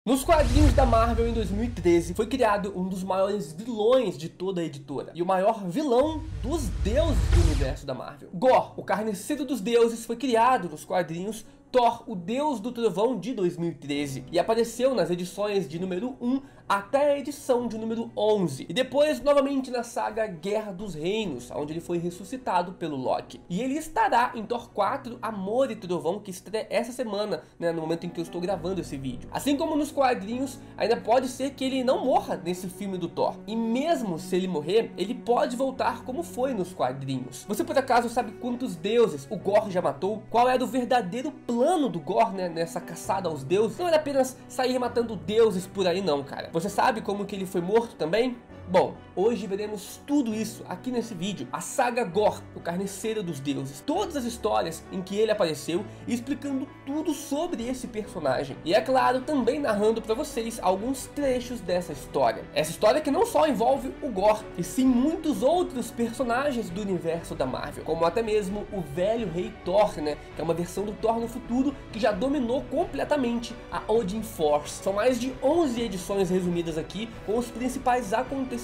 Nos quadrinhos da Marvel em 2013 foi criado um dos maiores vilões de toda a editora e o maior vilão dos deuses do universo da Marvel. Gorr, o carniceiro dos deuses, foi criado nos quadrinhos Thor, o Deus do Trovão, de 2013, e apareceu nas edições de número 1 até a edição de número 11, e depois novamente na saga Guerra dos Reinos, onde ele foi ressuscitado pelo Loki. E ele estará em Thor 4, Amor e Trovão, que estreia essa semana, né, no momento em que eu estou gravando esse vídeo. Assim como nos quadrinhos, ainda pode ser que ele não morra nesse filme do Thor, e mesmo se ele morrer, ele pode voltar como foi nos quadrinhos. Você por acaso sabe quantos deuses o Gorr já matou? Qual era o verdadeiro plano do Gorr, né, nessa caçada aos deuses? Não era apenas sair matando deuses por aí não, cara. Você sabe como que ele foi morto também? Bom, hoje veremos tudo isso aqui nesse vídeo. A saga Gorr, o carniceiro dos deuses. Todas as histórias em que ele apareceu e explicando tudo sobre esse personagem. E é claro, também narrando pra vocês alguns trechos dessa história. Essa história que não só envolve o Gorr, e sim muitos outros personagens do universo da Marvel. Como até mesmo o velho rei Thor, né? Que é uma versão do Thor no futuro que já dominou completamente a Odin Force. São mais de 11 edições resumidas aqui com os principais acontecimentos.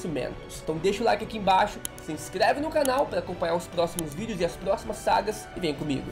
Então deixa o like aqui embaixo, se inscreve no canal para acompanhar os próximos vídeos e as próximas sagas e vem comigo.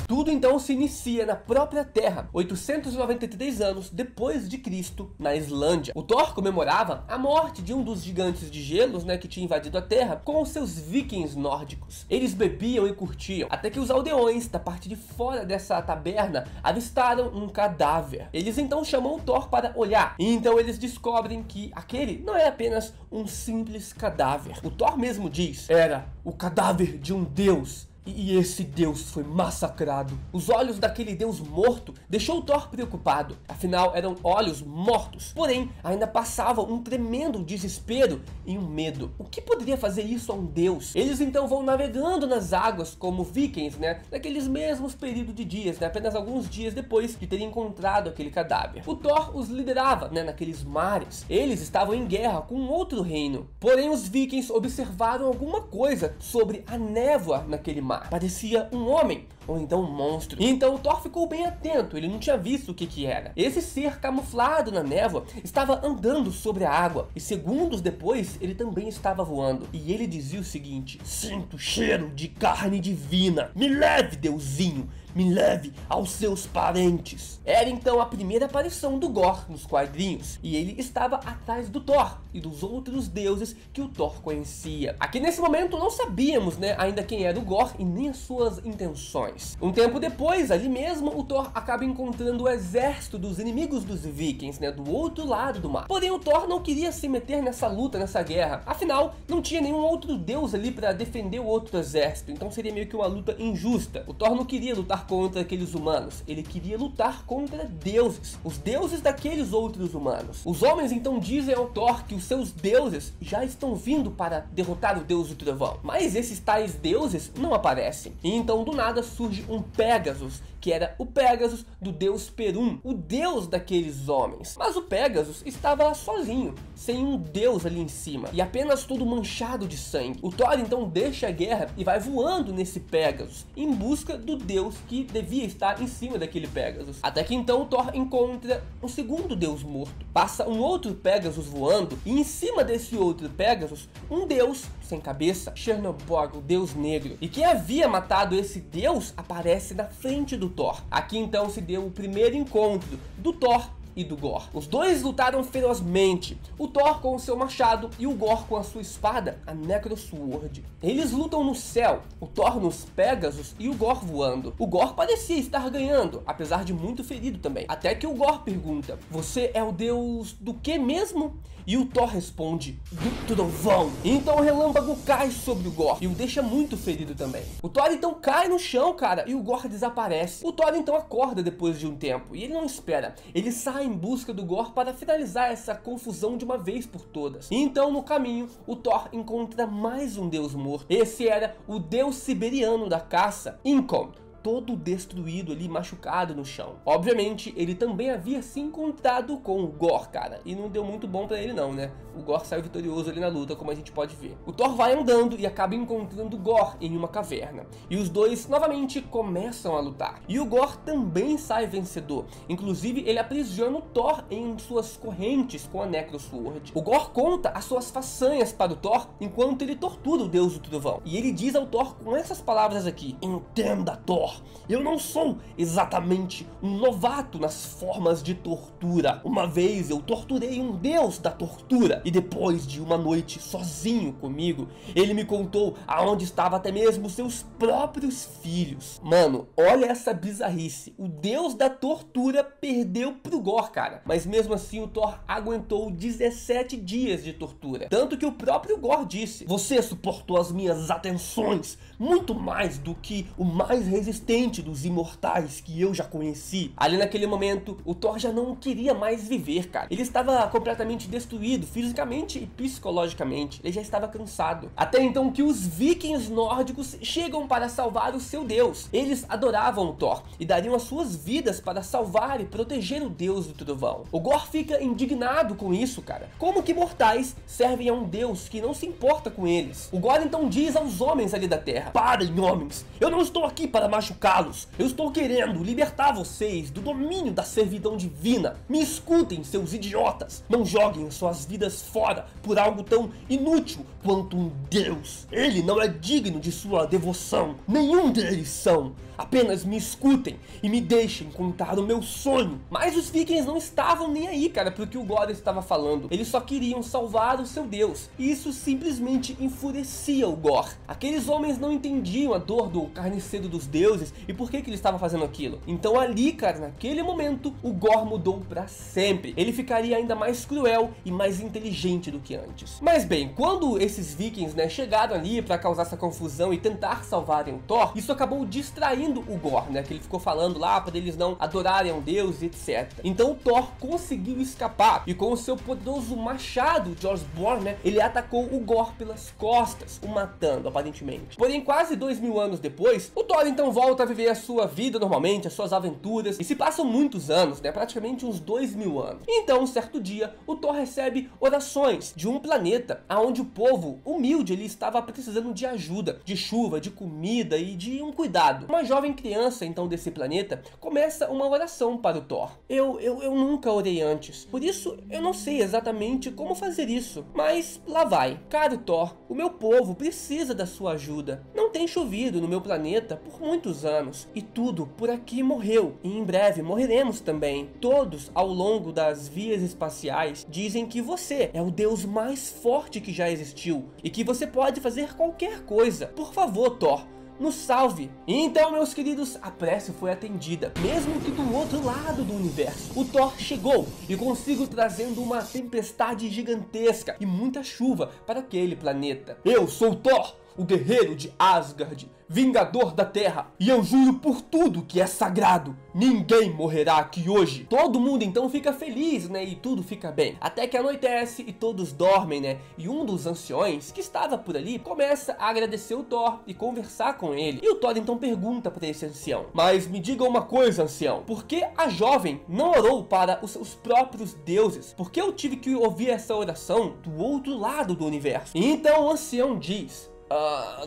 Tudo então se inicia na própria Terra, 893 anos depois de Cristo, na Islândia. O Thor comemorava a morte de um dos gigantes de gelos, né, que tinha invadido a Terra, com os seus vikings nórdicos. Eles bebiam e curtiam, até que os aldeões da parte de fora dessa taberna avistaram um cadáver. Eles então chamam o Thor para olhar, e então eles descobrem que aquele não é apenas um simples cadáver. O Thor mesmo diz: era o cadáver de um deus. E esse deus foi massacrado. Os olhos daquele deus morto deixou Thor preocupado. Afinal, eram olhos mortos. Porém, ainda passava um tremendo desespero e um medo. O que poderia fazer isso a um deus? Eles então vão navegando nas águas como vikings, né? Naqueles mesmos períodos de dias, né? Apenas alguns dias depois de terem encontrado aquele cadáver. O Thor os liderava, né? Naqueles mares. Eles estavam em guerra com um outro reino. Porém, os vikings observaram alguma coisa sobre a névoa naquele mar. Parecia um homem, ou então um monstro. E então o Thor ficou bem atento, ele não tinha visto o que era. Esse ser camuflado na névoa estava andando sobre a água, e segundos depois ele também estava voando. E ele dizia o seguinte: sinto cheiro de carne divina, me leve, deusinho, me leve aos seus parentes. Era então a primeira aparição do Gorr nos quadrinhos, e ele estava atrás do Thor e dos outros deuses que o Thor conhecia. Aqui nesse momento não sabíamos, né, ainda quem era o Gorr e nem as suas intenções. Um tempo depois, ali mesmo, o Thor acaba encontrando o exército dos inimigos dos vikings, né, do outro lado do mar. Porém, o Thor não queria se meter nessa luta, nessa guerra. Afinal, não tinha nenhum outro deus ali para defender o outro exército, então seria meio que uma luta injusta. O Thor não queria lutar contra aqueles humanos, ele queria lutar contra deuses, os deuses daqueles outros humanos. Os homens então dizem ao Thor que os seus deuses já estão vindo para derrotar o deus do trovão, mas esses tais deuses não aparecem. E então do nada surge um Pégasus, que era o Pégasus do deus Perun, o deus daqueles homens. Mas o Pégasus estava sozinho, sem um deus ali em cima, e apenas todo manchado de sangue. O Thor então deixa a guerra e vai voando nesse Pégasus, em busca do deus que devia estar em cima daquele Pégasus. Até que então o Thor encontra um segundo deus morto. Passa um outro Pégasus voando, e em cima desse outro Pégasus, um deus sem cabeça, Chernobog, o deus negro. E quem havia matado esse deus aparece na frente do Thor. Aqui então se deu o primeiro encontro do Thor e do Gorr. Os dois lutaram ferozmente, o Thor com o seu machado e o Gorr com a sua espada, a Necrosword. Eles lutam no céu, o Thor nos Pégasus e o Gorr voando. O Gorr parecia estar ganhando, apesar de muito ferido também. Até que o Gorr pergunta: você é o deus do que mesmo? E o Thor responde: do trovão. E então o relâmpago cai sobre o Gorr e o deixa muito ferido também. O Thor então cai no chão, cara, e o Gorr desaparece. O Thor então acorda depois de um tempo, e ele não espera, ele sai em busca do Gorr para finalizar essa confusão de uma vez por todas. E então no caminho o Thor encontra mais um deus morto. Esse era o deus siberiano da caça, Incon. todo destruído ali, machucado no chão. Obviamente, ele também havia se encontrado com o Gorr, cara, e não deu muito bom pra ele não, né? O Gorr saiu vitorioso ali na luta, como a gente pode ver. O Thor vai andando e acaba encontrando o Gorr em uma caverna. E os dois novamente começam a lutar. E o Gorr também sai vencedor. Inclusive, ele aprisiona o Thor em suas correntes com a Necrosword. O Gorr conta as suas façanhas para o Thor enquanto ele tortura o Deus do Trovão. E ele diz ao Thor com essas palavras aqui: entenda, Thor, eu não sou exatamente um novato nas formas de tortura. Uma vez eu torturei um deus da tortura. E depois de uma noite sozinho comigo, ele me contou aonde estava até mesmo seus próprios filhos. Mano, olha essa bizarrice. O deus da tortura perdeu pro Gorr, cara. Mas mesmo assim o Thor aguentou 17 dias de tortura. Tanto que o próprio Gorr disse: você suportou as minhas atenções muito mais do que o mais resistente dos imortais que eu já conheci. Ali naquele momento, o Thor já não queria mais viver, cara. Ele estava completamente destruído, fisicamente e psicologicamente. Ele já estava cansado. Até então que os vikings nórdicos chegam para salvar o seu deus. Eles adoravam o Thor e dariam as suas vidas para salvar e proteger o deus do trovão. O Gorr fica indignado com isso, cara. Como que mortais servem a um deus que não se importa com eles? O Gorr então diz aos homens ali da terra: parem, homens, eu não estou aqui para machucá-los. Eu estou querendo libertar vocês do domínio da servidão divina. Me escutem, seus idiotas. Não joguem suas vidas fora por algo tão inútil quanto um deus. Ele não é digno de sua devoção. Nenhum deles são. Apenas me escutem e me deixem contar o meu sonho. Mas os vikings não estavam nem aí, cara, porque o Gorr estava falando. Eles só queriam salvar o seu deus. E isso simplesmente enfurecia o Gorr. Aqueles homens não entendiam a dor do carniceiro dos deuses e por que ele estava fazendo aquilo. Então ali, cara, naquele momento, o Gorr mudou pra sempre. Ele ficaria ainda mais cruel e mais inteligente do que antes. Mas bem, quando esses vikings, né, chegaram ali pra causar essa confusão e tentar salvarem o Thor, isso acabou distraindo o Gorr, né, que ele ficou falando lá para eles não adorarem a um deus, etc. Então o Thor conseguiu escapar e com o seu poderoso machado Jordsborn, né, ele atacou o Gorr pelas costas, o matando aparentemente. Porém, quase 2000 anos depois, o Thor então volta a viver a sua vida normalmente, as suas aventuras, e se passam muitos anos, né, praticamente uns 2000 anos. Então, um certo dia, o Thor recebe orações de um planeta onde o povo humilde ele estava precisando de ajuda, de chuva, de comida e de um cuidado. Uma jovem criança então desse planeta começa uma oração para o Thor. Eu nunca orei antes, por isso eu não sei exatamente como fazer isso, mas lá vai. Caro Thor, o meu povo precisa da sua ajuda. Não tem chovido no meu planeta por muitos anos e tudo por aqui morreu e em breve morreremos também. Todos ao longo das vias espaciais dizem que você é o deus mais forte que já existiu e que você pode fazer qualquer coisa. Por favor, Thor, nos salve. Então, meus queridos, a prece foi atendida, mesmo que do outro lado do universo. O Thor chegou e consigo trazendo uma tempestade gigantesca e muita chuva para aquele planeta. Eu sou Thor, o guerreiro de Asgard, vingador da terra, e eu juro por tudo que é sagrado, ninguém morrerá aqui hoje. Todo mundo então fica feliz, né, e tudo fica bem, até que anoitece e todos dormem, né, e um dos anciões que estava por ali começa a agradecer o Thor e conversar com ele, e o Thor então pergunta para esse ancião: mas me diga uma coisa, ancião, por que a jovem não orou para os seus próprios deuses? Por que eu tive que ouvir essa oração do outro lado do universo? E então o ancião diz: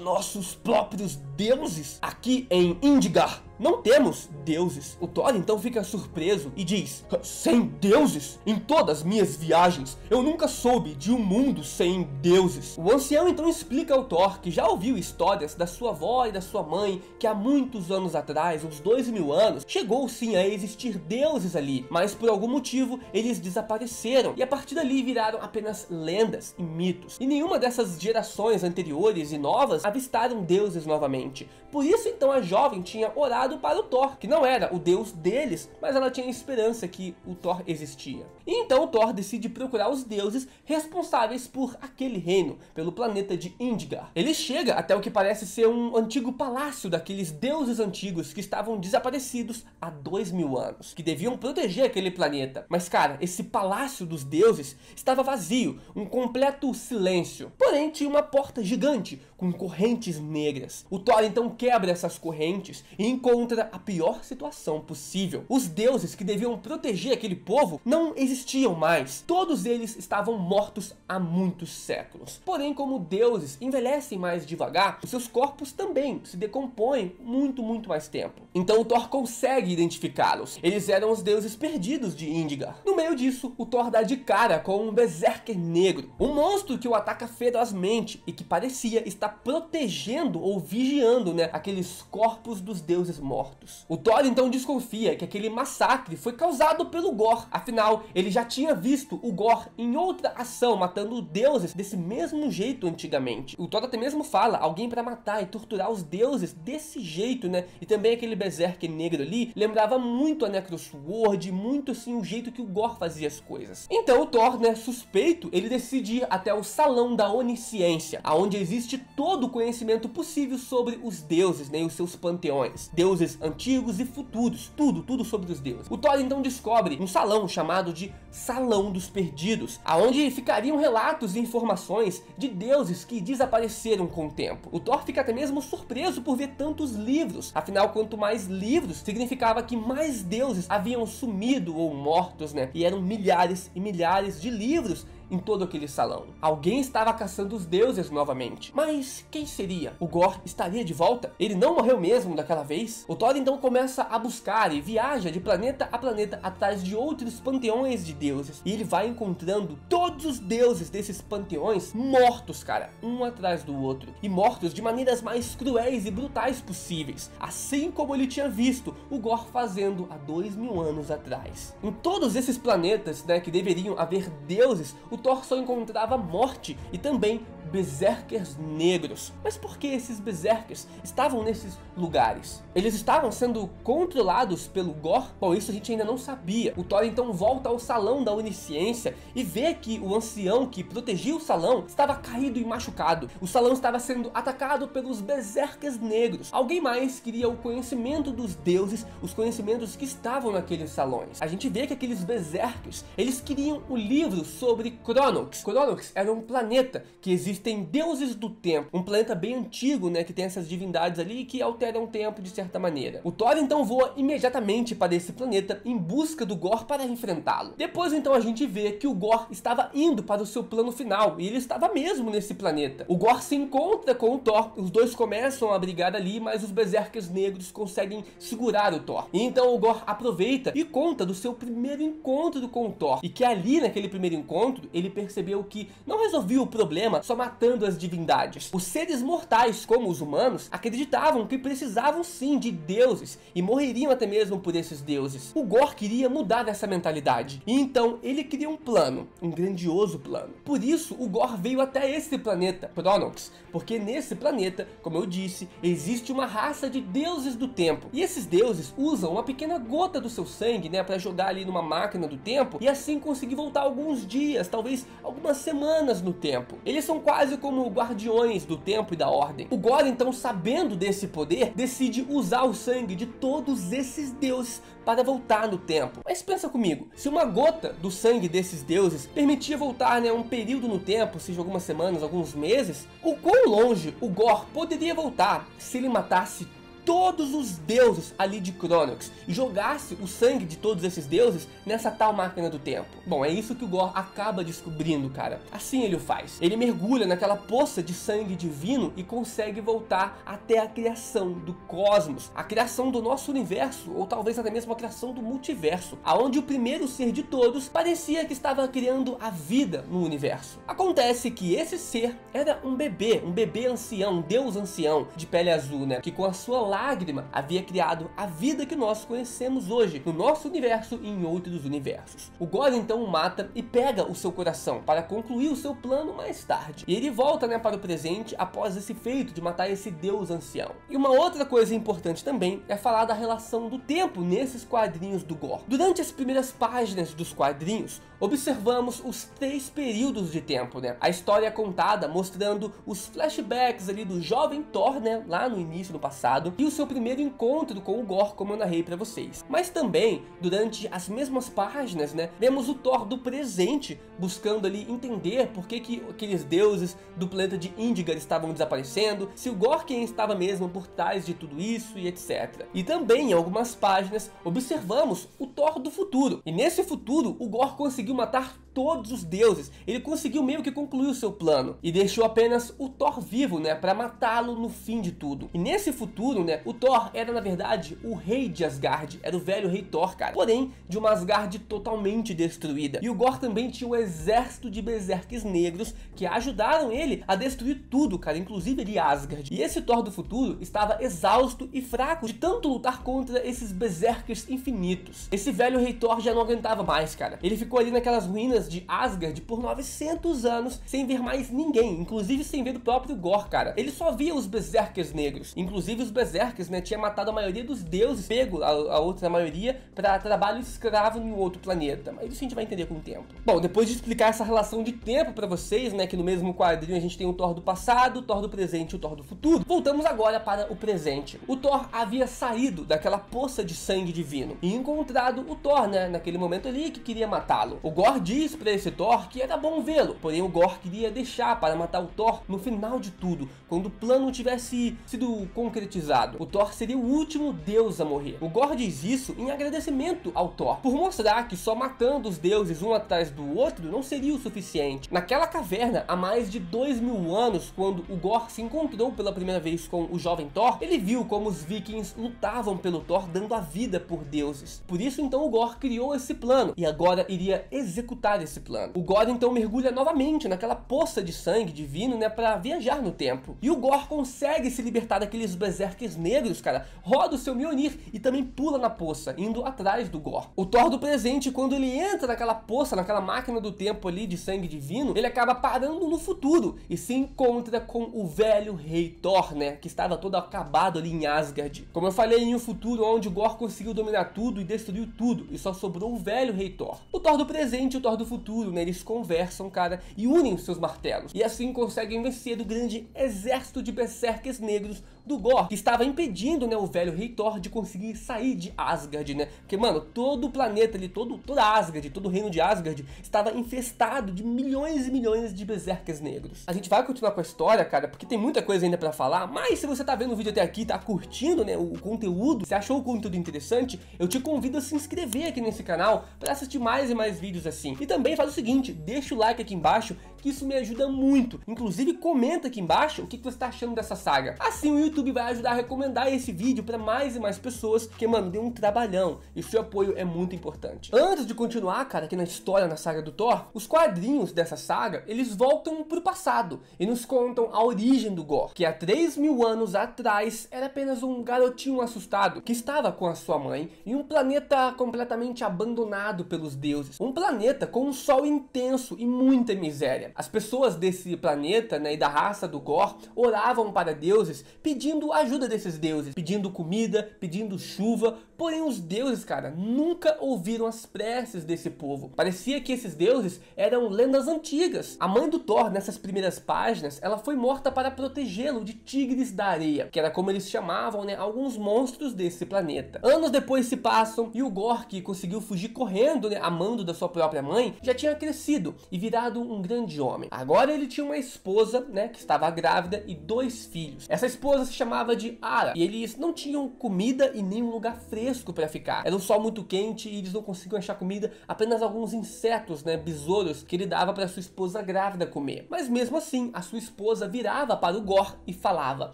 nossos próprios deuses? Aqui em Indgar não temos deuses. O Thor então fica surpreso e diz: sem deuses? Em todas minhas viagens eu nunca soube de um mundo sem deuses. O ancião então explica ao Thor que já ouviu histórias da sua avó e da sua mãe, que há muitos anos atrás, uns 2000 anos, chegou sim a existir deuses ali, mas por algum motivo eles desapareceram e a partir dali viraram apenas lendas e mitos, e nenhuma dessas gerações anteriores e novas avistaram deuses novamente. Por isso então a jovem tinha orado para o Thor, que não era o deus deles, mas ela tinha esperança que o Thor existia. E então o Thor decide procurar os deuses responsáveis por aquele reino, pelo planeta de Indgar. Ele chega até o que parece ser um antigo palácio daqueles deuses antigos que estavam desaparecidos há 2000 anos, que deviam proteger aquele planeta. Mas cara, esse palácio dos deuses estava vazio, um completo silêncio. Porém tinha uma porta gigante com correntes negras. O Thor então quebra essas correntes e encontra encontra a pior situação possível. Os deuses que deviam proteger aquele povo não existiam mais. Todos eles estavam mortos há muitos séculos. Porém, como deuses envelhecem mais devagar, os seus corpos também se decompõem muito mais tempo. Então o Thor consegue identificá-los. Eles eram os deuses perdidos de Indgar. No meio disso, o Thor dá de cara com um berserker negro, um monstro que o ataca ferozmente e que parecia estar protegendo ou vigiando, aqueles corpos dos deuses mortos. O Thor então desconfia que aquele massacre foi causado pelo Gorr. Afinal, ele já tinha visto o Gorr em outra ação, matando deuses desse mesmo jeito antigamente. O Thor até mesmo fala alguém para matar e torturar os deuses desse jeito, E também aquele berserker negro ali lembrava muito a Necrosword, muito assim o jeito que o Gorr fazia as coisas. Então o Thor, suspeito, ele decide ir até o Salão da Onisciência, aonde existe todo o conhecimento possível sobre os deuses, e os seus panteões, deuses antigos e futuros, tudo sobre os deuses. O Thor então descobre um salão chamado de Salão dos Perdidos, aonde ficariam relatos e informações de deuses que desapareceram com o tempo. O Thor fica até mesmo surpreso por ver tantos livros, afinal, quanto mais livros, significava que mais deuses haviam sumido ou mortos, e eram milhares e milhares de livros em todo aquele salão. Alguém estava caçando os deuses novamente. Mas quem seria? O Gorr estaria de volta? Ele não morreu mesmo daquela vez? O Thor então começa a buscar e viaja de planeta a planeta atrás de outros panteões de deuses. E ele vai encontrando todos os deuses desses panteões mortos, cara, um atrás do outro. E mortos de maneiras mais cruéis e brutais possíveis. Assim como ele tinha visto o Gorr fazendo há 2000 anos atrás. Em todos esses planetas, que deveriam haver deuses, o Thor só encontrava morte e também berserkers negros. Mas por que esses berserkers estavam nesses lugares? Eles estavam sendo controlados pelo Gorr? Bom, isso a gente ainda não sabia. O Thor então volta ao Salão da Onisciência e vê que o ancião que protegia o salão estava caído e machucado. O salão estava sendo atacado pelos berserkers negros. Alguém mais queria o conhecimento dos deuses, os conhecimentos que estavam naqueles salões. A gente vê que aqueles berserkers, eles queriam o livro sobre Cronox. Cronox era um planeta que existem deuses do tempo, um planeta bem antigo, que tem essas divindades ali que alteram o tempo de certa maneira. O Thor então voa imediatamente para esse planeta em busca do Gorr para enfrentá-lo. Depois então a gente vê que o Gorr estava indo para o seu plano final e ele estava mesmo nesse planeta. O Gorr se encontra com o Thor, os dois começam a brigar ali, mas os berserkers negros conseguem segurar o Thor. E então o Gorr aproveita e conta do seu primeiro encontro com o Thor, e que ali naquele primeiro encontro ele percebeu que não resolvia o problema só matando as divindades. Os seres mortais, como os humanos, acreditavam que precisavam sim de deuses e morreriam até mesmo por esses deuses. O Gorr queria mudar essa mentalidade e então ele cria um plano, um grandioso plano. Por isso o Gorr veio até esse planeta, Cronox, porque nesse planeta, como eu disse, existe uma raça de deuses do tempo e esses deuses usam uma pequena gota do seu sangue, para jogar ali numa máquina do tempo e assim conseguir voltar alguns dias, talvez algumas semanas no tempo. Eles são quase como guardiões do tempo e da ordem. O Gorr então, sabendo desse poder, decide usar o sangue de todos esses deuses para voltar no tempo. Mas pensa comigo, se uma gota do sangue desses deuses permitia voltar um período no tempo, seja algumas semanas, alguns meses, o quão longe o Gorr poderia voltar se ele matasse todos os deuses ali de Cronox e jogasse o sangue de todos esses deuses nessa tal máquina do tempo? Bom, é isso que o Gorr acaba descobrindo, cara. Assim ele o faz. Ele mergulha naquela poça de sangue divino e consegue voltar até a criação do cosmos, a criação do nosso universo, ou talvez até mesmo a criação do multiverso, aonde o primeiro ser de todos parecia que estava criando a vida no universo. Acontece que esse ser era um bebê ancião, um deus ancião de pele azul, que com a sua lágrima havia criado a vida que nós conhecemos hoje no nosso universo e em outros universos. O Gorr então o mata e pega o seu coração para concluir o seu plano mais tarde. E ele volta para o presente após esse feito de matar esse deus ancião. E uma outra coisa importante também é falar da relação do tempo nesses quadrinhos do Gorr. Durante as primeiras páginas dos quadrinhos, observamos os 3 períodos de tempo, A história é contada mostrando os flashbacks ali do jovem Thor, lá no início, no passado. e o seu primeiro encontro com o Gorr, como eu narrei pra vocês. Mas também, durante as mesmas páginas, né, vemos o Thor do presente, buscando ali entender por que aqueles deuses do planeta de Indígar estavam desaparecendo, se o Gorr quem estava mesmo por trás de tudo isso e etc. E também, em algumas páginas, observamos o Thor do futuro. E nesse futuro, o Gorr conseguiu matar todos os deuses. Ele conseguiu meio que concluir o seu plano e deixou apenas o Thor vivo, né, para matá-lo no fim de tudo. E nesse futuro, né, o Thor era na verdade o rei de Asgard, era o velho rei Thor, cara. Porém, de uma Asgard totalmente destruída. E o Gorr também tinha um exército de berserkers negros que ajudaram ele a destruir tudo, cara, inclusive ali Asgard. E esse Thor do futuro estava exausto e fraco de tanto lutar contra esses berserkers infinitos. Esse velho rei Thor já não aguentava mais, cara. Ele ficou ali naquelas ruínas de Asgard por 900 anos sem ver mais ninguém, inclusive sem ver o próprio Gorr, cara. Ele só via os berserkers negros, inclusive os berserkers, né, tinha matado a maioria dos deuses, pego a outra maioria para trabalho escravo em outro planeta, mas isso a gente vai entender com o tempo. Bom, depois de explicar essa relação de tempo para vocês, né, que no mesmo quadrinho a gente tem o Thor do passado, o Thor do presente e o Thor do futuro, voltamos agora para o presente. O Thor havia saído daquela poça de sangue divino e encontrado o Thor, né, naquele momento ali que queria matá-lo. O Gorr diz para esse Thor que era bom vê-lo, porém o Gorr queria deixar para matar o Thor no final de tudo, quando o plano tivesse sido concretizado. O Thor seria o último deus a morrer. O Gorr diz isso em agradecimento ao Thor, por mostrar que só matando os deuses um atrás do outro não seria o suficiente. Naquela caverna, há mais de 2000 anos, quando o Gorr se encontrou pela primeira vez com o jovem Thor, ele viu como os vikings lutavam pelo Thor, dando a vida por deuses. Por isso então o Gorr criou esse plano e agora iria executar esse plano. O Gorr então mergulha novamente naquela poça de sangue divino, né, para viajar no tempo. E o Gorr consegue se libertar daqueles berserkers negros, cara, roda o seu Mjolnir e também pula na poça, indo atrás do Gorr. O Thor do presente, quando ele entra naquela poça, naquela máquina do tempo ali de sangue divino, ele acaba parando no futuro e se encontra com o velho rei Thor, né, que estava todo acabado ali em Asgard. Como eu falei, em um futuro onde o Gorr conseguiu dominar tudo e destruiu tudo, e só sobrou o velho rei Thor. O Thor do presente e o Thor do futuro, né, eles conversam, cara, e unem os seus martelos, e assim conseguem vencer o grande exército de berserkers negros do Gorr, que estava impedindo, né, o velho rei Thor de conseguir sair de Asgard, né, porque, mano, todo o planeta ali, toda Asgard, todo o reino de Asgard estava infestado de milhões e milhões de berserkers negros. A gente vai continuar com a história, cara, porque tem muita coisa ainda pra falar, mas se você tá vendo o vídeo até aqui, tá curtindo, né, o conteúdo, se achou o conteúdo interessante, eu te convido a se inscrever aqui nesse canal para assistir mais e mais vídeos assim. E também faz o seguinte, deixa o like aqui embaixo, que isso me ajuda muito. Inclusive, comenta aqui embaixo o que você tá achando dessa saga. Assim o YouTube vai ajudar a recomendar esse vídeo para mais e mais pessoas, porque, mano, deu um trabalhão e seu apoio é muito importante. Antes de continuar, cara, aqui na história, na saga do Thor, os quadrinhos dessa saga, eles voltam pro passado e nos contam a origem do Gorr, que há 3000 anos atrás era apenas um garotinho assustado que estava com a sua mãe em um planeta completamente abandonado pelos deuses. Um planeta com um sol intenso e muita miséria. As pessoas desse planeta, né, e da raça do Gorr oravam para deuses, pedindo ajuda desses deuses, pedindo comida, pedindo chuva, porém os deuses, cara, nunca ouviram as preces desse povo. Parecia que esses deuses eram lendas antigas. A mãe do Thor, nessas primeiras páginas, ela foi morta para protegê-lo de tigres da areia, que era como eles chamavam, né, alguns monstros desse planeta. Anos depois se passam e o Gorr, que conseguiu fugir correndo, né, a mando da sua própria mãe, já tinha crescido e virado um grande homem. Agora ele tinha uma esposa, né, que estava grávida e 2 filhos. Essa esposa se chamava de Ara e eles não tinham comida e nem um lugar fresco para ficar. Era um sol muito quente e eles não conseguiam achar comida, apenas alguns insetos, né, besouros que ele dava para sua esposa grávida comer. Mas mesmo assim, a sua esposa virava para o Gorr e falava,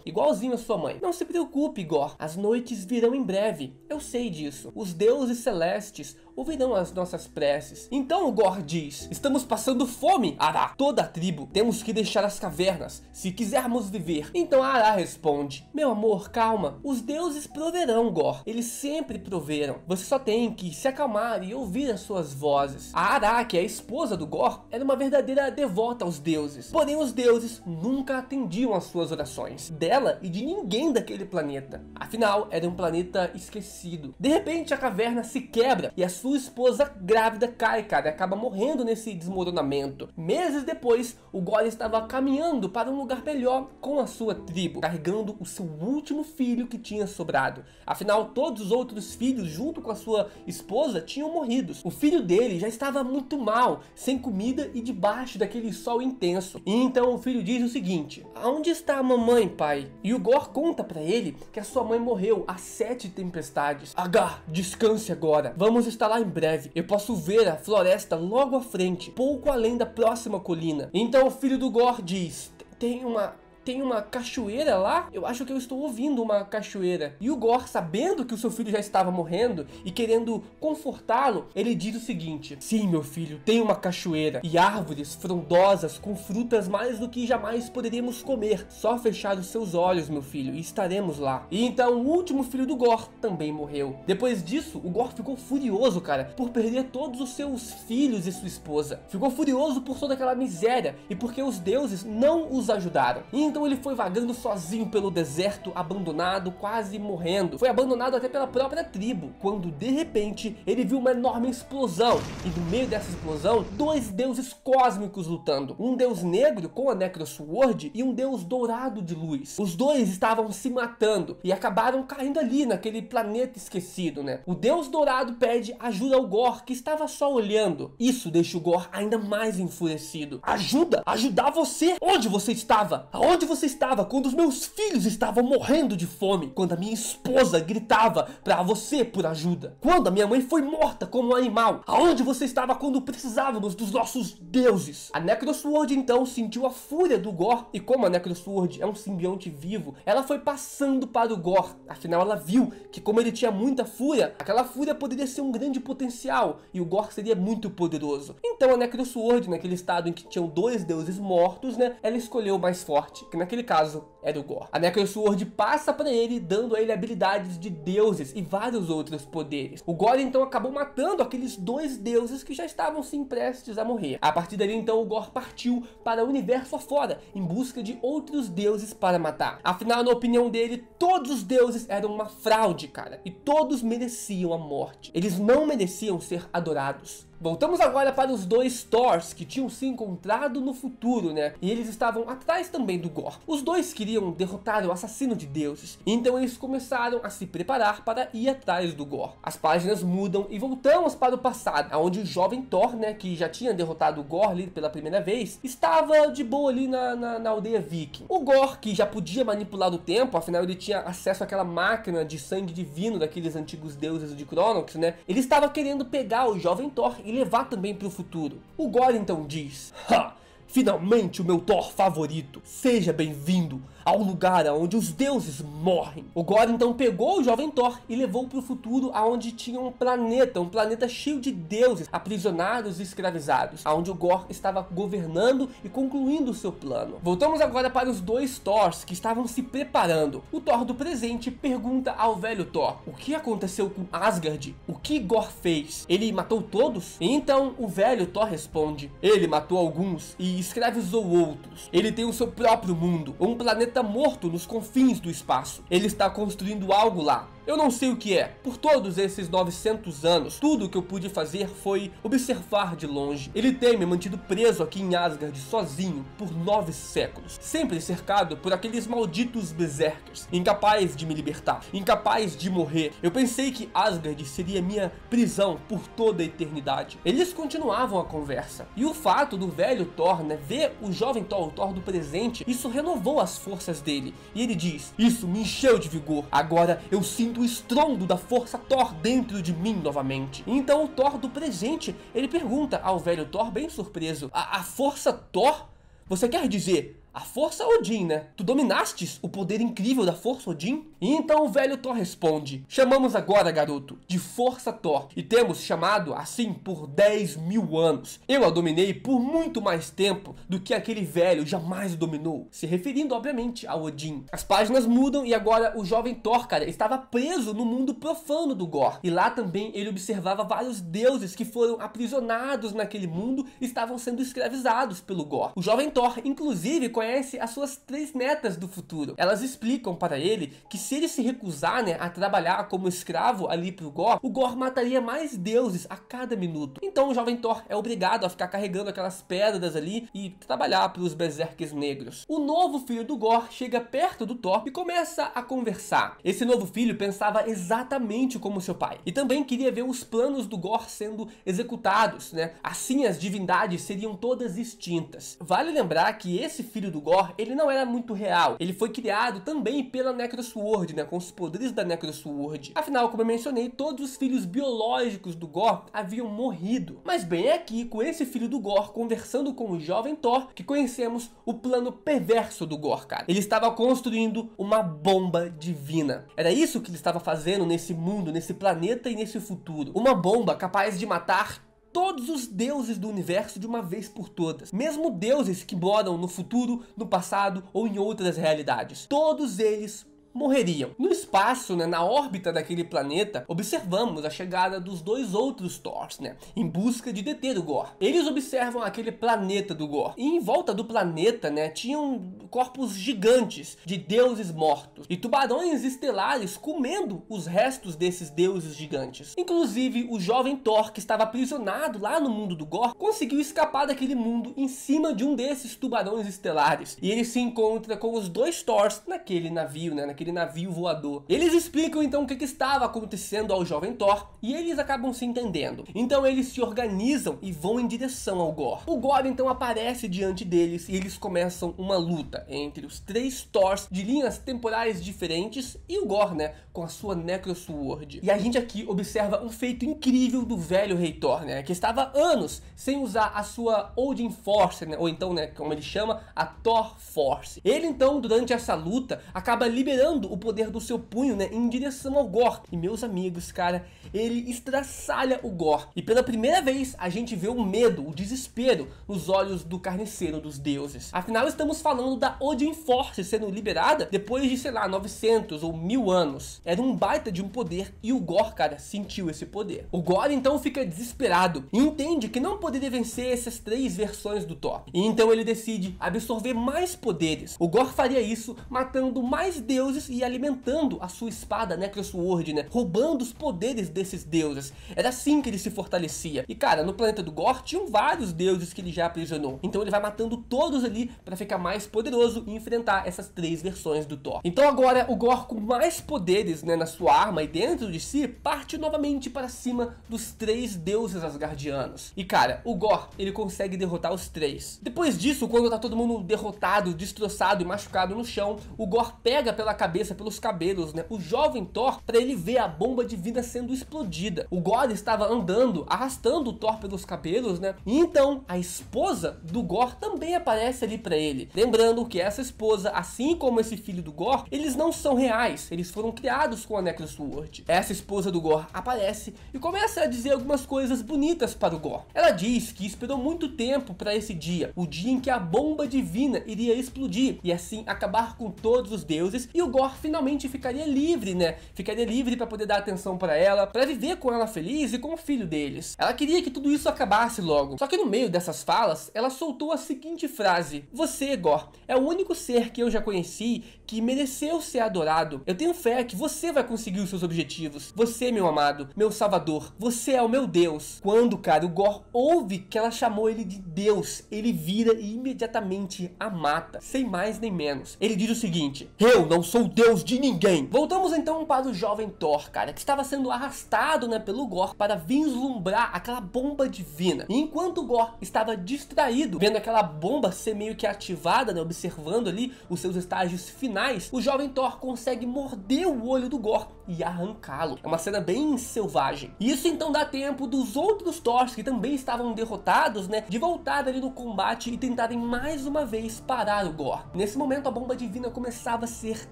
igualzinho a sua mãe: "Não se preocupe, Gorr, as noites virão em breve. Eu sei disso. Os deuses celestes ouvirão as nossas preces." Então o Gorr diz: "Estamos passando fome, Ara. Toda a tribo. Temos que deixar as cavernas, se quisermos viver." Então a Ara responde: "Meu amor, calma. Os deuses proverão, Gorr. Eles sempre proveram. Você só tem que se acalmar e ouvir as suas vozes." A Ara, que é a esposa do Gorr, era uma verdadeira devota aos deuses. Porém os deuses nunca atendiam às suas orações, dela e de ninguém daquele planeta. Afinal, era um planeta esquecido. De repente a caverna se quebra e a sua esposa grávida cai, cara, e acaba morrendo nesse desmoronamento. Meses depois, o Gorr estava caminhando para um lugar melhor com a sua tribo, carregando o seu último filho que tinha sobrado. Afinal, todos os outros filhos, junto com a sua esposa, tinham morrido. O filho dele já estava muito mal, sem comida e debaixo daquele sol intenso. E então o filho diz o seguinte: aonde está a mamãe, pai? E o Gorr conta para ele que a sua mãe morreu há 7 tempestades. Agar, descanse agora. Vamos estar lá em breve. Eu posso ver a floresta logo à frente, pouco além da próxima colina. Então o filho do Gorr diz: tem uma cachoeira lá? Eu acho que eu estou ouvindo uma cachoeira. E o Gorr, sabendo que o seu filho já estava morrendo e querendo confortá-lo, ele diz o seguinte: sim, meu filho, tem uma cachoeira e árvores frondosas com frutas mais do que jamais poderíamos comer. Só fechar os seus olhos, meu filho, e estaremos lá. E então o último filho do Gorr também morreu. Depois disso, o Gorr ficou furioso, cara, por perder todos os seus filhos e sua esposa. Ficou furioso por toda aquela miséria e porque os deuses não os ajudaram. E então ele foi vagando sozinho pelo deserto, abandonado, quase morrendo. Foi abandonado até pela própria tribo, quando de repente ele viu uma enorme explosão. E no meio dessa explosão, 2 deuses cósmicos lutando. Um deus negro com a Necrosword e um deus dourado de luz. Os dois estavam se matando e acabaram caindo ali naquele planeta esquecido, né? O deus dourado pede ajuda ao Gorr, que estava só olhando. Isso deixa o Gorr ainda mais enfurecido. Ajuda? Ajudar você? Onde você estava? Aonde você estava quando os meus filhos estavam morrendo de fome? Quando a minha esposa gritava para você por ajuda? Quando a minha mãe foi morta como um animal? Aonde você estava quando precisávamos dos nossos deuses? A Necrosword então sentiu a fúria do Gorr, e como a Necrosword é um simbionte vivo, ela foi passando para o Gorr. Afinal, ela viu que como ele tinha muita fúria, aquela fúria poderia ser um grande potencial e o Gorr seria muito poderoso. Então a Necrosword, naquele estado em que tinham 2 deuses mortos, né, ela escolheu o mais forte, que naquele caso era o Gorr. A Necrosword passa para ele, dando a ele habilidades de deuses e vários outros poderes. O Gorr então acabou matando aqueles 2 deuses que já estavam sim prestes a morrer. A partir dali então o Gorr partiu para o universo afora, em busca de outros deuses para matar. Afinal, na opinião dele, todos os deuses eram uma fraude, cara, e todos mereciam a morte. Eles não mereciam ser adorados. Voltamos agora para os 2 Thors que tinham se encontrado no futuro, né? E eles estavam atrás também do Gorr. Os dois queriam derrotar o assassino de deuses. Então eles começaram a se preparar para ir atrás do Gorr. As páginas mudam e voltamos para o passado, onde o jovem Thor, né, que já tinha derrotado o Gorr ali pela primeira vez, estava de boa ali na aldeia viking. O Gorr, que já podia manipular o tempo, afinal ele tinha acesso àquela máquina de sangue divino daqueles antigos deuses de Cronox, né? Ele estava querendo pegar o jovem Thor e levar também para o futuro. O Gorr então diz: ha! Finalmente o meu Thor favorito. Seja bem-vindo ao lugar onde os deuses morrem. O Gorr então pegou o jovem Thor e levou para o futuro, aonde tinha um planeta cheio de deuses aprisionados e escravizados, aonde o Gorr estava governando e concluindo o seu plano. Voltamos agora para os 2 Thors que estavam se preparando. O Thor do presente pergunta ao velho Thor: o que aconteceu com Asgard? O que Gorr fez? Ele matou todos? E então o velho Thor responde: ele matou alguns e escravizou outros. Ele tem o seu próprio mundo, um planeta morto nos confins do espaço. Ele está construindo algo lá. Eu não sei o que é. Por todos esses 900 anos, tudo o que eu pude fazer foi observar de longe. Ele tem me mantido preso aqui em Asgard sozinho por 9 séculos, sempre cercado por aqueles malditos berserkers, incapaz de me libertar, incapaz de morrer. Eu pensei que Asgard seria minha prisão por toda a eternidade. Eles continuavam a conversa, e o fato do velho Thor, né, ver o jovem Thor, o Thor do presente, isso renovou as forças dele. E ele diz: isso me encheu de vigor. Agora eu sinto o estrondo da força Thor dentro de mim novamente. Então o Thor do presente, ele pergunta ao velho Thor, bem surpreso: a força Thor? Você quer dizer a força Odin, né? Tu dominastes o poder incrível da força Odin? E então o velho Thor responde: chamamos agora, garoto, de força Thor, e temos chamado assim por 10.000 anos. Eu a dominei por muito mais tempo do que aquele velho jamais dominou, se referindo obviamente a Odin. As páginas mudam e agora o jovem Thor, cara, estava preso no mundo profano do Gorr, e lá também ele observava vários deuses que foram aprisionados naquele mundo e estavam sendo escravizados pelo Gorr. O jovem Thor inclusive conhece conhece as suas 3 netas do futuro. Elas explicam para ele que se ele se recusar, né, a trabalhar como escravo ali pro Gorr, o Gorr mataria mais deuses a cada minuto. Então o jovem Thor é obrigado a ficar carregando aquelas pedras ali e trabalhar para os berserkers negros. O novo filho do Gorr chega perto do Thor e começa a conversar. Esse novo filho pensava exatamente como seu pai e também queria ver os planos do Gorr sendo executados, né? Assim as divindades seriam todas extintas. Vale lembrar que esse filho do Gorr, ele não era muito real. Ele foi criado também pela Necrosword, né, com os poderes da Necrosword. Afinal, como eu mencionei, todos os filhos biológicos do Gorr haviam morrido. Mas bem, é aqui com esse filho do Gorr conversando com o jovem Thor que conhecemos o plano perverso do Gorr, cara. Ele estava construindo uma bomba divina. Era isso que ele estava fazendo nesse mundo, nesse planeta e nesse futuro. Uma bomba capaz de matar todos os deuses do universo de uma vez por todas. Mesmo deuses que moram no futuro, no passado ou em outras realidades. Todos eles morreriam. No espaço, né, na órbita daquele planeta, observamos a chegada dos 2 outros Thors, né, em busca de deter o Gorr. Eles observam aquele planeta do Gorr. E em volta do planeta, né, tinham corpos gigantes de deuses mortos e tubarões estelares comendo os restos desses deuses gigantes. Inclusive, o jovem Thor, que estava aprisionado lá no mundo do Gorr, conseguiu escapar daquele mundo em cima de um desses tubarões estelares. E ele se encontra com os 2 Thors naquele navio, né, naquele navio voador. Eles explicam então o que estava acontecendo ao jovem Thor e eles acabam se entendendo. Então eles se organizam e vão em direção ao Gorr. O Gorr então aparece diante deles e eles começam uma luta entre os 3 Thors de linhas temporais diferentes e o Gorr, né, com a sua Necrosword. E a gente aqui observa um feito incrível do velho Rei Thor, né, que estava anos sem usar a sua Odin Force, né, ou então, né, como ele chama, a Thor Force. Ele então, durante essa luta, acaba liberando o poder do seu punho, né, em direção ao Gorr. E meus amigos, cara, ele estraçalha o Gorr. E pela primeira vez a gente vê o medo, o desespero nos olhos do carniceiro dos deuses. Afinal, estamos falando da Odin Force sendo liberada depois de, sei lá, 900 ou 1000 anos. Era um baita de um poder e o Gorr, cara, sentiu esse poder. O Gorr então fica desesperado e entende que não poderia vencer essas 3 versões do Thor. E então ele decide absorver mais poderes. O Gorr faria isso matando mais deuses e alimentando a sua espada Necrosword, né, roubando os poderes desses deuses. Era assim que ele se fortalecia. E cara, no planeta do Gorr tinham vários deuses que ele já aprisionou. Então ele vai matando todos ali para ficar mais poderoso e enfrentar essas 3 versões do Thor. Então agora o Gorr, com mais poderes, né, na sua arma e dentro de si, parte novamente para cima dos 3 deuses asgardianos. E cara, o Gorr, ele consegue derrotar os 3. Depois disso, quando tá todo mundo derrotado, destroçado e machucado no chão, o Gorr pega pela cabeça, pelos cabelos, né, o jovem Thor, para ele ver a bomba divina sendo explodida. O Gorr estava andando, arrastando o Thor pelos cabelos, né, e então a esposa do Gorr também aparece ali para ele. Lembrando que essa esposa, assim como esse filho do Gorr, eles não são reais, eles foram criados com a Necrosword. Essa esposa do Gorr aparece e começa a dizer algumas coisas bonitas para o Gorr. Ela diz que esperou muito tempo para esse dia, o dia em que a bomba divina iria explodir e assim acabar com todos os deuses, e o Gorr finalmente ficaria livre, né? Ficaria livre para poder dar atenção para ela, para viver com ela feliz e com o filho deles. Ela queria que tudo isso acabasse logo. Só que no meio dessas falas, ela soltou a seguinte frase: "Você, Gorr, é o único ser que eu já conheci que mereceu ser adorado. Eu tenho fé que você vai conseguir os seus objetivos. Você, meu amado, meu salvador, você é o meu Deus." Quando, cara, o Gorr ouve que ela chamou ele de Deus, ele vira e imediatamente a mata, sem mais nem menos. Ele diz o seguinte: "Eu não sou Deus de ninguém." Voltamos então para o jovem Thor, cara, que estava sendo arrastado, né, pelo Gorr para vislumbrar aquela bomba divina. E enquanto o Gorr estava distraído, vendo aquela bomba ser meio que ativada, né, observando ali os seus estágios finais, o jovem Thor consegue morder o olho do Gorr e arrancá-lo. É uma cena bem selvagem. E isso então dá tempo dos outros Thors, que também estavam derrotados, né, de voltar ali no combate e tentarem mais uma vez parar o Gorr. Nesse momento a bomba divina começava a ser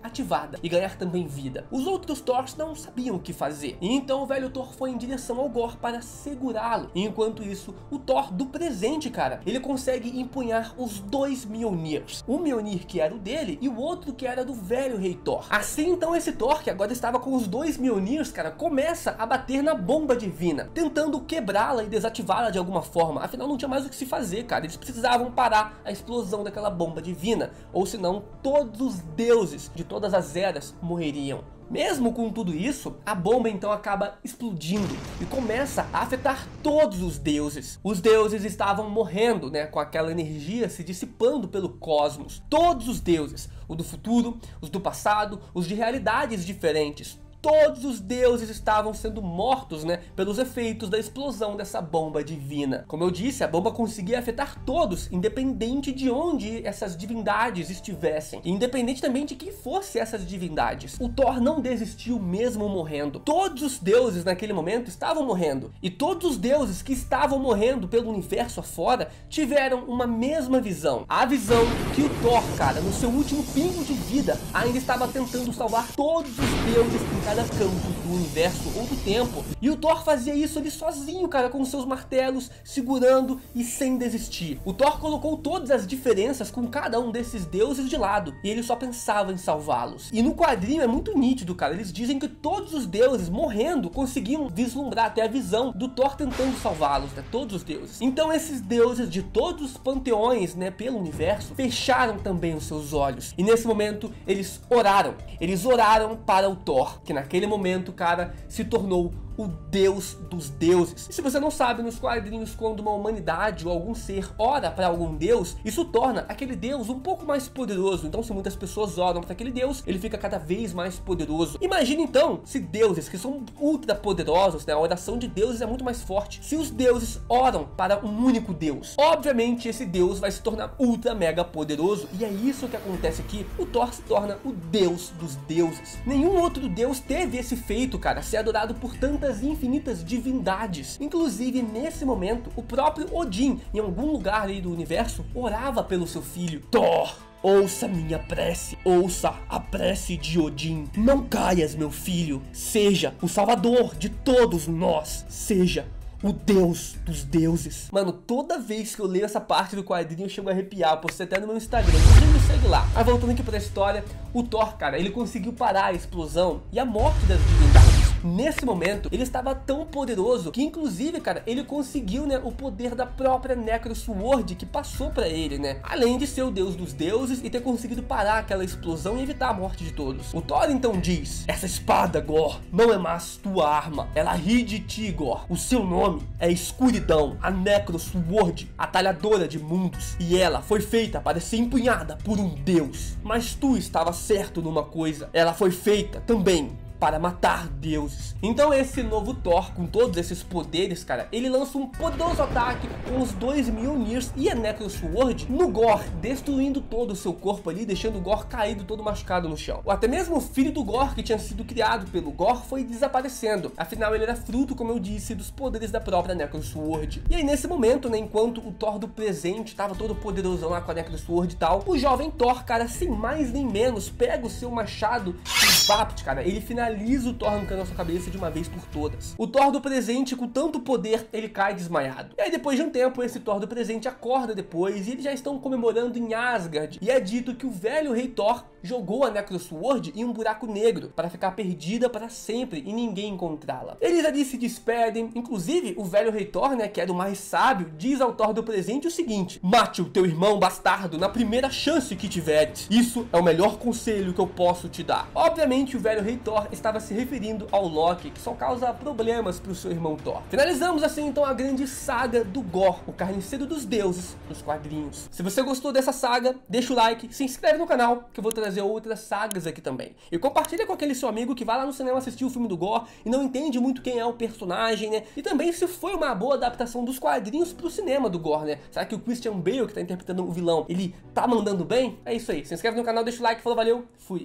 ativada e ganhar também vida. Os outros Thors não sabiam o que fazer, e então o velho Thor foi em direção ao Gorr para segurá-lo. E enquanto isso, o Thor do presente, cara, ele consegue empunhar os 2 Mjolnirs. Um Mjolnir que era o dele e o outro que era era do velho rei Thor. Assim então esse Thor, que agora estava com os dois Mjolnirs, cara, começa a bater na bomba divina, tentando quebrá-la e desativá-la de alguma forma. Afinal não tinha mais o que se fazer, cara, eles precisavam parar a explosão daquela bomba divina, ou senão todos os deuses de todas as eras morreriam. Mesmo com tudo isso, a bomba então acaba explodindo e começa a afetar todos os deuses. Os deuses estavam morrendo, né, com aquela energia se dissipando pelo cosmos. Todos os deuses, o do futuro, os do passado, os de realidades diferentes. Todos os deuses estavam sendo mortos, né, pelos efeitos da explosão dessa bomba divina. Como eu disse, a bomba conseguia afetar todos, independente de onde essas divindades estivessem, e independente também de quem fosse essas divindades. O Thor não desistiu mesmo morrendo. Todos os deuses naquele momento estavam morrendo, e todos os deuses que estavam morrendo pelo universo afora tiveram uma mesma visão. A visão que o Thor, cara, no seu último pingo de vida, ainda estava tentando salvar todos os deuses em cada campo do universo ou do tempo. E o Thor fazia isso ali sozinho, cara, com seus martelos, segurando e sem desistir. O Thor colocou todas as diferenças com cada um desses deuses de lado, e ele só pensava em salvá-los. E no quadrinho é muito nítido, cara, eles dizem que todos os deuses morrendo conseguiam vislumbrar até a visão do Thor tentando salvá-los, né, todos os deuses. Então esses deuses de todos os panteões, né, pelo universo, fecharam também os seus olhos. E nesse momento eles oraram para o Thor, que naquele momento, cara, se tornou o deus dos deuses. E se você não sabe, nos quadrinhos, quando uma humanidade ou algum ser ora para algum deus, isso torna aquele deus um pouco mais poderoso. Então se muitas pessoas oram para aquele deus, ele fica cada vez mais poderoso. Imagina então, se deuses que são ultra poderosos, né, a oração de deuses é muito mais forte. Se os deuses oram para um único deus, obviamente esse deus vai se tornar ultra mega poderoso. E é isso que acontece aqui. O Thor se torna o deus dos deuses. Nenhum outro deus teve esse feito, cara, ser adorado por tantas infinitas divindades. Inclusive nesse momento, o próprio Odin, em algum lugar aí do universo, orava pelo seu filho. Thor, ouça minha prece, ouça a prece de Odin. Não caias, meu filho, seja o salvador de todos nós, seja o deus dos deuses. Mano, toda vez que eu leio essa parte do quadrinho eu chego a arrepiar. Eu postei até no meu Instagram, então me segue lá. Mas voltando aqui pra história, o Thor, cara, ele conseguiu parar a explosão e a morte das divindades. Nesse momento, ele estava tão poderoso que, inclusive, cara, ele conseguiu, né, o poder da própria Necrosword que passou pra ele, né? Além de ser o deus dos deuses e ter conseguido parar aquela explosão e evitar a morte de todos. O Thor então diz: essa espada, Gorr, não é mais tua arma. Ela ri de ti, Gorr. O seu nome é Escuridão, a Necrosword, a talhadora de mundos. E ela foi feita para ser empunhada por um deus. Mas tu estava certo numa coisa. Ela foi feita também para matar deuses. Então esse novo Thor, com todos esses poderes, cara, ele lança um poderoso ataque com os dois Mjolnirs e a Necrosword no Gorr, destruindo todo o seu corpo ali, deixando o Gorr caído todo machucado no chão. Ou até mesmo o filho do Gorr, que tinha sido criado pelo Gorr, foi desaparecendo. Afinal ele era fruto, como eu disse, dos poderes da própria Necrosword. E aí nesse momento, né, enquanto o Thor do presente estava todo poderosão lá com a Necrosword e tal, o jovem Thor, cara, sem mais nem menos, pega o seu machado e Vapt, cara, ele finaliza o Thor arrancando a sua cabeça de uma vez por todas. O Thor do presente, com tanto poder, ele cai desmaiado. E aí depois de um tempo, esse Thor do presente acorda depois e eles já estão comemorando em Asgard. E é dito que o velho rei Thor jogou a Necrosword em um buraco negro para ficar perdida para sempre e ninguém encontrá-la. Eles ali se despedem, inclusive o velho rei Thor, né, que é do mais sábio, diz ao Thor do presente o seguinte: mate o teu irmão bastardo na primeira chance que tiveres. Isso é o melhor conselho que eu posso te dar. Obviamente o velho rei Thor estava se referindo ao Loki, que só causa problemas para o seu irmão Thor. Finalizamos assim então a grande saga do Gorr, o carniceiro dos deuses, dos quadrinhos. Se você gostou dessa saga, deixa o like, se inscreve no canal que eu vou trazer outras sagas aqui também. E compartilha com aquele seu amigo que vai lá no cinema assistir o filme do Gorr e não entende muito quem é o personagem, né? E também se foi uma boa adaptação dos quadrinhos pro cinema do Gorr, né? Será que o Christian Bale, que tá interpretando o vilão, ele tá mandando bem? É isso aí. Se inscreve no canal, deixa o like, falou, valeu, fui!